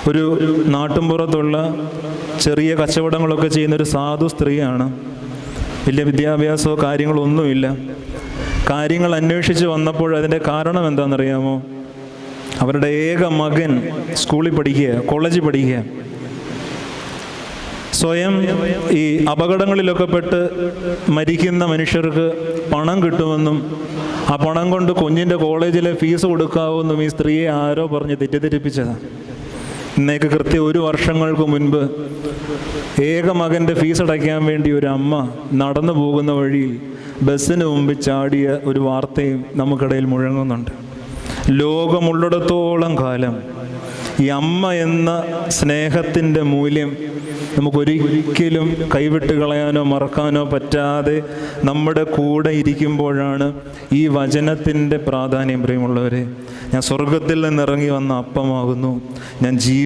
ഒരു നാട്ടുമ്പുറത്തുള്ള ചെറിയ കച്ചവടങ്ങളൊക്കെ ചെയ്യുന്നൊരു സാധു സ്ത്രീയാണ്. വലിയ വിദ്യാഭ്യാസമോ കാര്യങ്ങളൊന്നുമില്ല. കാര്യങ്ങൾ അന്വേഷിച്ച് വന്നപ്പോൾ അതിൻ്റെ കാരണം എന്താണെന്നറിയാമോ? അവരുടെ ഏക മകൻ സ്കൂളിൽ പഠിക്കുക, കോളേജിൽ പഠിക്കുക. സ്വയം ഈ അപകടങ്ങളിലൊക്കെ പെട്ട് മരിക്കുന്ന മനുഷ്യർക്ക് പണം കിട്ടുമെന്നും ആ പണം കൊണ്ട് കുഞ്ഞിൻ്റെ കോളേജിലെ ഫീസ് കൊടുക്കാവുമെന്നും ഈ സ്ത്രീയെ ആരോ പറഞ്ഞ് തെറ്റിദ്ധരിപ്പിച്ചതാണ്. ഇന്നേക്ക് കൃത്യം 1 വർഷങ്ങൾക്ക് മുൻപ് ഏക മകൻ്റെ ഫീസ് അടയ്ക്കാൻ വേണ്ടി ഒരു അമ്മ നടന്നു പോകുന്ന വഴിയിൽ ബസ്സിന് മുമ്പിൽ ചാടിയ ഒരു വാർത്തയും നമുക്കിടയിൽ മുഴങ്ങുന്നുണ്ട്. ലോകമുള്ളിടത്തോളം കാലം ഈ അമ്മ എന്ന സ്നേഹത്തിൻ്റെ മൂല്യം നമുക്കൊരിക്കലും കൈവിട്ട് കളയാനോ മറക്കാനോ പറ്റാതെ നമ്മുടെ കൂടെ ഇരിക്കുമ്പോഴാണ് ഈ വചനത്തിൻ്റെ പ്രാധാന്യം. പ്രിയമുള്ളവരെ, ഞാൻ സ്വർഗത്തിൽ നിന്നിറങ്ങി വന്ന അപ്പമാകുന്നു, ഞാൻ